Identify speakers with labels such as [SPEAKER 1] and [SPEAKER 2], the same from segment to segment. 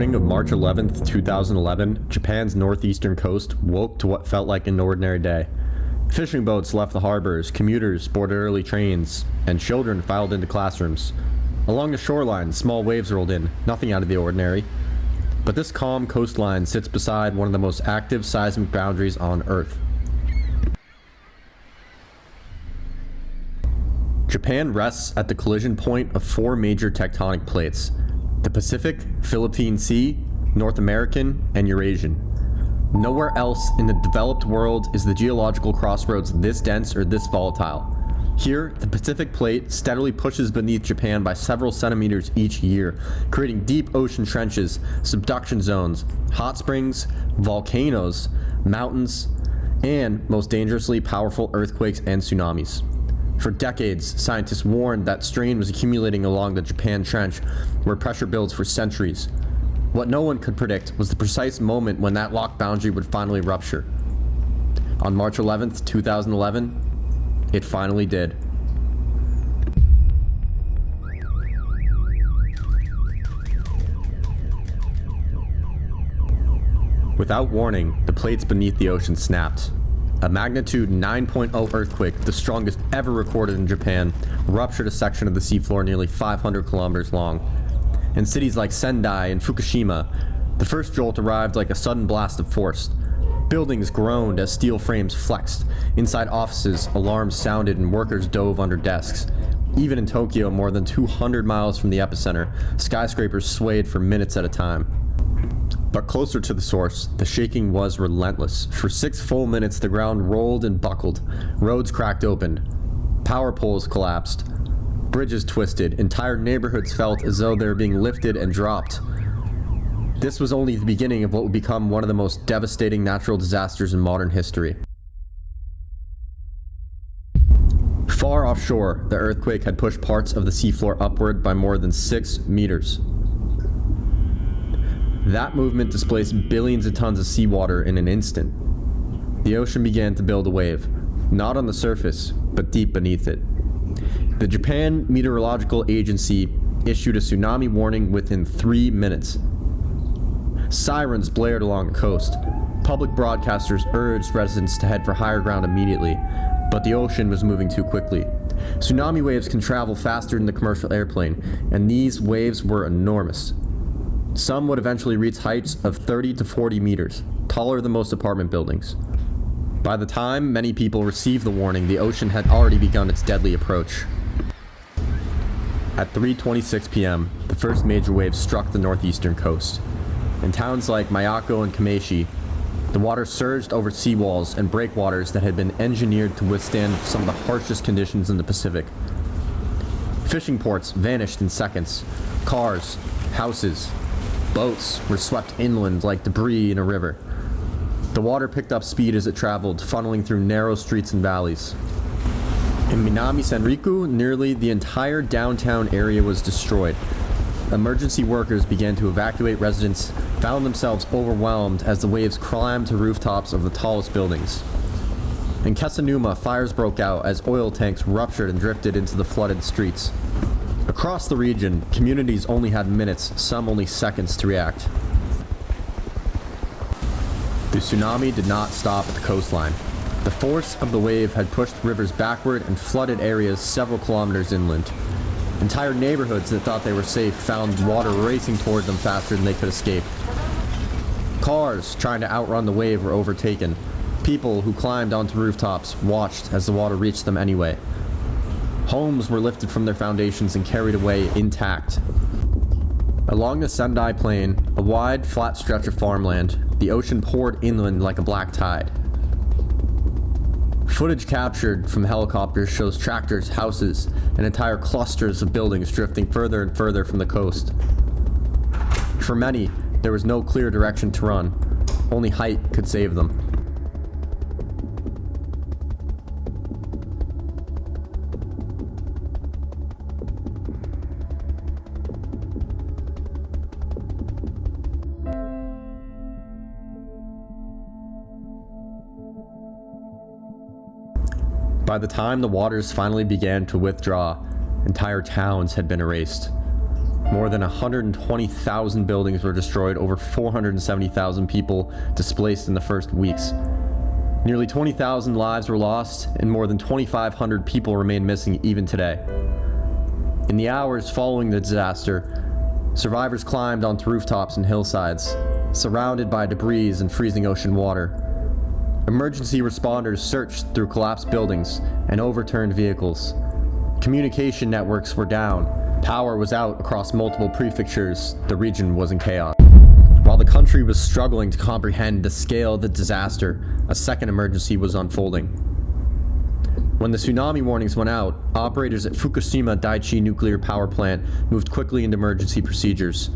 [SPEAKER 1] morning of March 11th, 2011, Japan's northeastern coast woke to what felt like an ordinary day. Fishing boats left the harbors, commuters boarded early trains, and children filed into classrooms. Along the shoreline, small waves rolled in, nothing out of the ordinary. But this calm coastline sits beside one of the most active seismic boundaries on Earth. Japan rests at the collision point of four major tectonic plates: the Pacific, Philippine Sea, North American, and Eurasian. Nowhere else in the developed world is the geological crossroads this dense or this volatile. Here, the Pacific plate steadily pushes beneath Japan by several centimeters each year, creating deep ocean trenches, subduction zones, hot springs, volcanoes, mountains, and, most dangerously, powerful earthquakes and tsunamis. For decades, scientists warned that strain was accumulating along the Japan Trench, where pressure builds for centuries. What no one could predict was the precise moment when that locked boundary would finally rupture. On March 11th, 2011, it finally did. Without warning, the plates beneath the ocean snapped. A magnitude 9.0 earthquake, the strongest ever recorded in Japan, ruptured a section of the seafloor nearly 500 kilometers long. In cities like Sendai and Fukushima, the first jolt arrived like a sudden blast of force. Buildings groaned as steel frames flexed. Inside offices, alarms sounded and workers dove under desks. Even in Tokyo, more than 200 miles from the epicenter, skyscrapers swayed for minutes at a time. But closer to the source, the shaking was relentless. For 6 full minutes, the ground rolled and buckled. Roads cracked open. Power poles collapsed. Bridges twisted. Entire neighborhoods felt as though they were being lifted and dropped. This was only the beginning of what would become one of the most devastating natural disasters in modern history. Far offshore, the earthquake had pushed parts of the seafloor upward by more than 6 meters. That movement displaced billions of tons of seawater in an instant. The ocean began to build a wave, not on the surface, but deep beneath it. The Japan Meteorological Agency issued a tsunami warning within 3 minutes. Sirens blared along the coast. Public broadcasters urged residents to head for higher ground immediately, but the ocean was moving too quickly. Tsunami waves can travel faster than the commercial airplane, and these waves were enormous. Some would eventually reach heights of 30 to 40 meters, taller than most apartment buildings. By the time many people received the warning, the ocean had already begun its deadly approach. At 3:26 p.m., the first major wave struck the northeastern coast. In towns like Miyako and Kameishi, the water surged over seawalls and breakwaters that had been engineered to withstand some of the harshest conditions in the Pacific. Fishing ports vanished in seconds. Cars, houses, boats were swept inland like debris in a river. The water picked up speed as it traveled, funneling through narrow streets and valleys. In Minami Senriku, nearly the entire downtown area was destroyed. Emergency workers began to evacuate residents, found themselves overwhelmed as the waves climbed to rooftops of the tallest buildings. In Kesanuma, fires broke out as oil tanks ruptured and drifted into the flooded streets. Across the region, communities only had minutes, some only seconds to react. The tsunami did not stop at the coastline. The force of the wave had pushed rivers backward and flooded areas several kilometers inland. Entire neighborhoods that thought they were safe found water racing toward them faster than they could escape. Cars trying to outrun the wave were overtaken. People who climbed onto rooftops watched as the water reached them anyway. Homes were lifted from their foundations and carried away intact. Along the Sendai Plain, a wide, flat stretch of farmland, the ocean poured inland like a black tide. Footage captured from helicopters shows tractors, houses, and entire clusters of buildings drifting further and further from the coast. For many, there was no clear direction to run. Only height could save them. By the time the waters finally began to withdraw, entire towns had been erased. More than 120,000 buildings were destroyed, over 470,000 people displaced in the first weeks. Nearly 20,000 lives were lost, and more than 2,500 people remain missing even today. In the hours following the disaster, survivors climbed onto rooftops and hillsides, surrounded by debris and freezing ocean water. Emergency responders searched through collapsed buildings and overturned vehicles. Communication networks were down. Power was out across multiple prefectures. The region was in chaos. While the country was struggling to comprehend the scale of the disaster, a second emergency was unfolding. When the tsunami warnings went out, operators at Fukushima Daiichi nuclear power plant moved quickly into emergency procedures.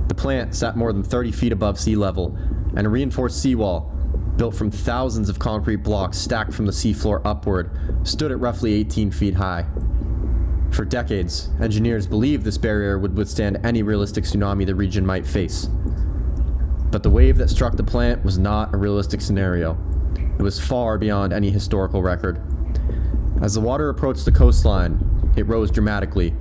[SPEAKER 1] The plant sat more than 30 feet above sea level, and a reinforced seawall, built from thousands of concrete blocks stacked from the seafloor upward, stood at roughly 18 feet high. For decades, engineers believed this barrier would withstand any realistic tsunami the region might face. But the wave that struck the plant was not a realistic scenario. It was far beyond any historical record. As the water approached the coastline, it rose dramatically.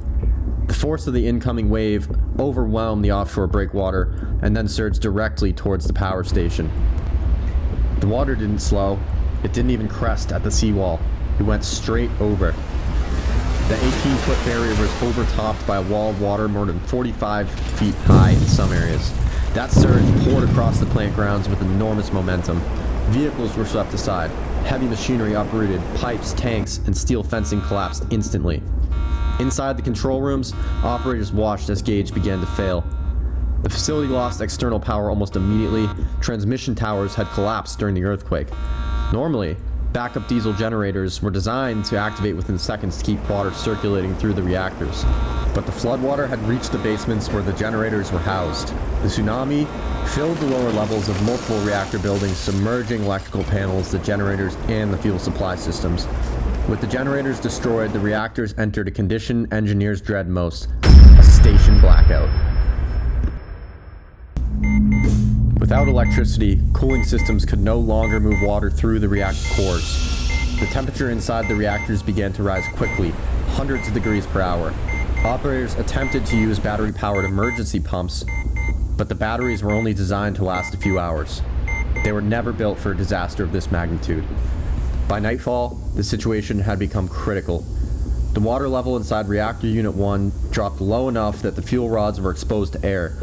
[SPEAKER 1] The force of the incoming wave overwhelmed the offshore breakwater and then surged directly towards the power station. The water didn't slow. It didn't even crest at the seawall. It went straight over. The 18-foot barrier was overtopped by a wall of water more than 45 feet high in some areas. That surge poured across the plant grounds with enormous momentum. Vehicles were swept aside. Heavy machinery uprooted. Pipes, tanks, and steel fencing collapsed instantly. Inside the control rooms, operators watched as gauge began to fail. The facility lost external power almost immediately. Transmission towers had collapsed during the earthquake. Normally, backup diesel generators were designed to activate within seconds to keep water circulating through the reactors. But the floodwater had reached the basements where the generators were housed. The tsunami filled the lower levels of multiple reactor buildings, submerging electrical panels, the generators, and the fuel supply systems. With the generators destroyed, the reactors entered a condition engineers dread most: a station blackout. Without electricity, cooling systems could no longer move water through the reactor cores. The temperature inside the reactors began to rise quickly, hundreds of degrees per hour. Operators attempted to use battery-powered emergency pumps, but the batteries were only designed to last a few hours. They were never built for a disaster of this magnitude. By nightfall, the situation had become critical. The water level inside Reactor Unit 1 dropped low enough that the fuel rods were exposed to air.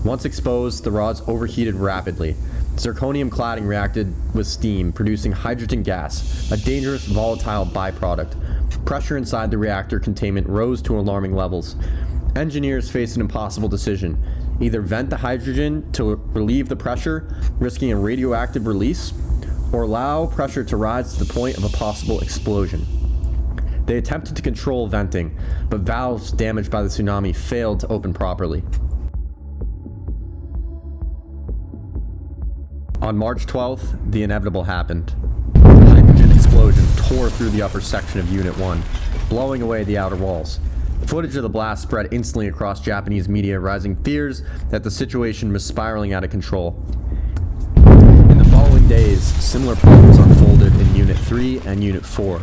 [SPEAKER 1] Once exposed, the rods overheated rapidly. Zirconium cladding reacted with steam, producing hydrogen gas, a dangerous volatile byproduct. Pressure inside the reactor containment rose to alarming levels. Engineers faced an impossible decision: either vent the hydrogen to relieve the pressure, risking a radioactive release, or allow pressure to rise to the point of a possible explosion. They attempted to control venting, but valves damaged by the tsunami failed to open properly. On March 12th, the inevitable happened. A hydrogen explosion tore through the upper section of Unit 1, blowing away the outer walls. Footage of the blast spread instantly across Japanese media, raising fears that the situation was spiraling out of control. In the following days, similar problems unfolded in Unit 3 and Unit 4.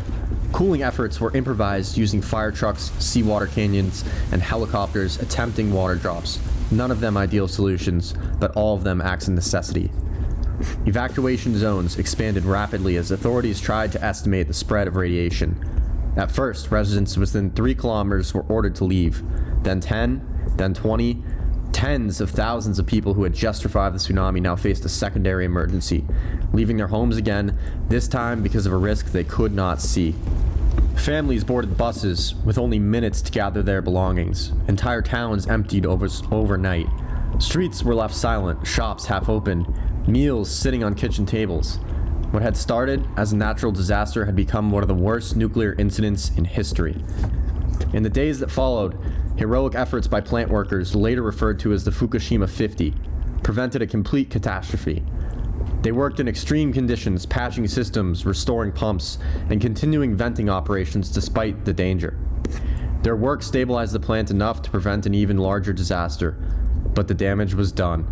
[SPEAKER 1] Cooling efforts were improvised using fire trucks, seawater canyons, and helicopters attempting water drops. None of them ideal solutions, but all of them acts of necessity. Evacuation zones expanded rapidly as authorities tried to estimate the spread of radiation. At first, residents within 3 kilometers were ordered to leave, then 10, then 20. Tens of thousands of people who had just survived the tsunami now faced a secondary emergency, leaving their homes again, this time because of a risk they could not see. Families boarded buses with only minutes to gather their belongings. Entire towns emptied overnight. Streets were left silent, shops half open, meals sitting on kitchen tables. What had started as a natural disaster had become one of the worst nuclear incidents in history. In the days that followed, heroic efforts by plant workers, later referred to as the Fukushima 50, prevented a complete catastrophe. They worked in extreme conditions, patching systems, restoring pumps, and continuing venting operations despite the danger. Their work stabilized the plant enough to prevent an even larger disaster, but the damage was done.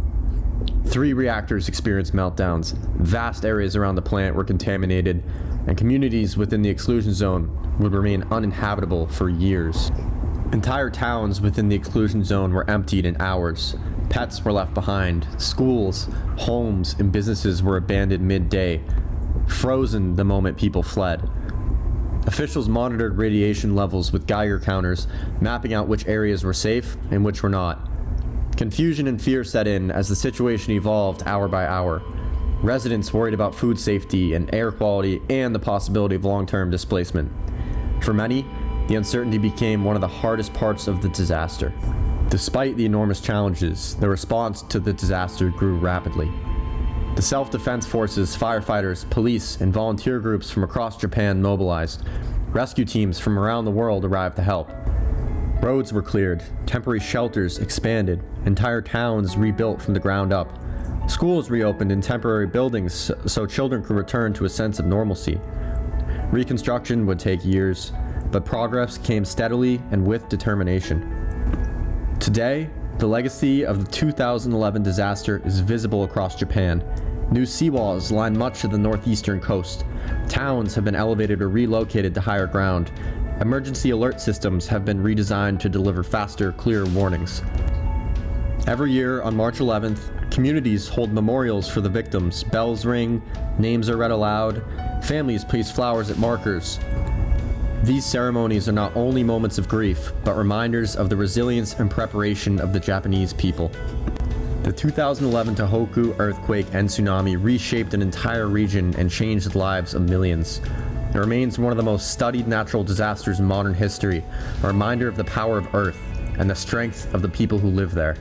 [SPEAKER 1] 3 reactors experienced meltdowns, vast areas around the plant were contaminated, and communities within the exclusion zone would remain uninhabitable for years. Entire towns within the exclusion zone were emptied in hours. Pets were left behind. Schools, homes, and businesses were abandoned midday, frozen the moment people fled. Officials monitored radiation levels with Geiger counters, mapping out which areas were safe and which were not. Confusion and fear set in as the situation evolved hour by hour. Residents worried about food safety and air quality and the possibility of long-term displacement. For many, the uncertainty became one of the hardest parts of the disaster. Despite the enormous challenges, the response to the disaster grew rapidly. The self-defense forces, firefighters, police, and volunteer groups from across Japan mobilized. Rescue teams from around the world arrived to help. Roads were cleared, temporary shelters expanded, entire towns rebuilt from the ground up. Schools reopened in temporary buildings so children could return to a sense of normalcy. Reconstruction would take years, but progress came steadily and with determination. Today, the legacy of the 2011 disaster is visible across Japan. New seawalls line much of the northeastern coast. Towns have been elevated or relocated to higher ground. Emergency alert systems have been redesigned to deliver faster, clearer warnings. Every year on March 11th, communities hold memorials for the victims. Bells ring, names are read aloud, families place flowers at markers. These ceremonies are not only moments of grief, but reminders of the resilience and preparation of the Japanese people. The 2011 Tohoku earthquake and tsunami reshaped an entire region and changed the lives of millions. It remains one of the most studied natural disasters in modern history, a reminder of the power of Earth and the strength of the people who live there.